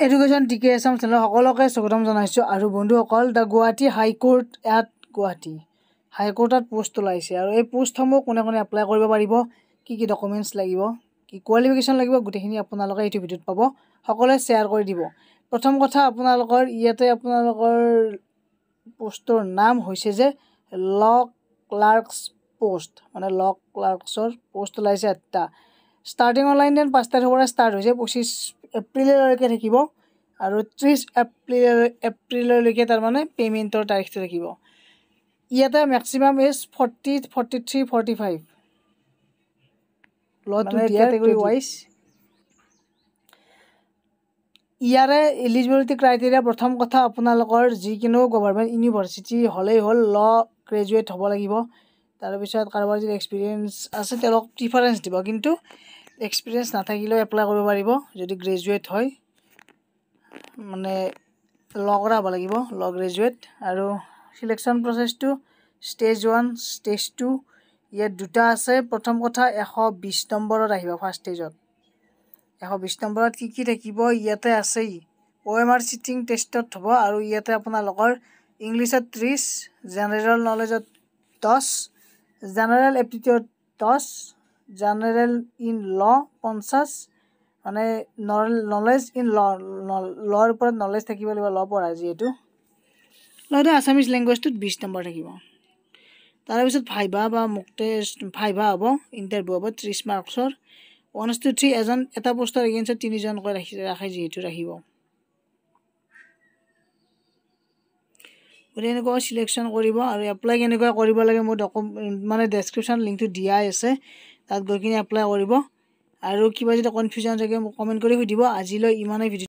Education decay Assam channel সকলোকে স্বাগতম জনাইছোঁ। আৰু বন্ধুসকল, the Guwahati high court at Guwahati হাইকোৰ্টত পোষ্ট ওলাইছে আৰু এই পোষ্টসমূহ কোনে কোনে এপ্লাই কৰিব পাৰিব, কি কি ডকুমেণ্টছ লাগিব, কি কোৱালিফিকেশ্যন লাগিব, গোটেইখিনি আপোনালোকে এইটো ভিডিঅ'ত পাব। সকলোৱে শ্বেয়াৰ কৰি দিব। প্ৰথম কথা, আপোনালোকৰ ইয়াতে আপোনালোকৰ পোষ্টৰ নাম হৈছে যে ল' ক্লাৰ্কছ পোষ্ট, মানে ল' ক্লাৰ্কছৰ পোষ্ট ওলাইছে 8টা। ষ্টাৰ্টিং অনলাইন দেন 5 তাৰিখৰ পৰা ষ্টাৰ্ট হৈছে, 25 এপ্ৰিললৈকে থাকিব আৰু 30 এপ্ৰিললৈকে তাৰমানে পে'মেণ্টৰ তাৰিখটো থাকিব। ইয়াতে মেক্সিমাম এজ 40, 43, 45 ল'টো কেটেগৰী ৱাইজ। ইয়াৰে এলিজিবিলিটি ক্ৰাইটেৰিয়া, প্ৰথম কথা আপোনালোকৰ যিকোনো গভৰ্ণমেণ্ট ইউনিভাৰ্চিটি হ'লেই হ'ল, ল' গ্ৰেজুৱেট হ'ব লাগিব। তাৰপিছত কাৰোবাৰ যদি এক্সপিৰিয়েঞ্চ আছে তেওঁলোকক প্ৰিফাৰেঞ্চ দিব, কিন্তু এক্সপিৰিয়েঞ্চ নাথাকিলেও এপ্লাই কৰিব পাৰিব যদি গ্ৰেজুৱেট হয়, মানে ল' কৰা হ'ব লাগিব, ল' গ্ৰেজুৱেট। আৰু চিলেকশ্যন প্ৰচেছটো ষ্টেজ 1, ষ্টেজ 2 ইয়াত 2টা আছে। প্ৰথম কথা 120 নম্বৰত আহিব। ফাৰ্ষ্ট ষ্টেজত 120 নম্বৰত কি কি থাকিব ইয়াতে আছেই। OMR চিটিং টেষ্টত হ'ব আৰু ইয়াতে আপোনালোকৰ ইংলিছত 30, জেনেৰেল নলেজত 10, general aptitude 10, general in law' 50, মানে নলেজ ইন ল'ৰ ওপৰত নলেজ থাকিব লাগিব, ল' পঢ়া যিহেতু। লগতে আছামিজ লেংগুৱেজটোত 20 নম্বৰ থাকিব। তাৰপিছত ভাইভা বা মক টেষ্ট, ভাইভা হ'ব, ইণ্টাৰভিউ হ'ব 30 মাৰ্কছৰ। 1 to 3 এটা পোষ্টৰ এগেইনষ্টত 3জনকৈ ৰাখে যিহেতু ৰাখিব। গতিকে এনেকুৱা চিলেকশ্যন কৰিব। আৰু এপ্লাই কেনেকুৱা কৰিব লাগে মোৰ মানে ডেছক্ৰিপশ্যন লিংকটো দিয়াই আছে, তাত গৈ কিনে এপ্লাই কৰিব। আৰু কিবা যদি কনফিউজন থাকে মোক কমেণ্ট কৰি সুধিব। আজিলৈ ইমানেই ভিডিঅ'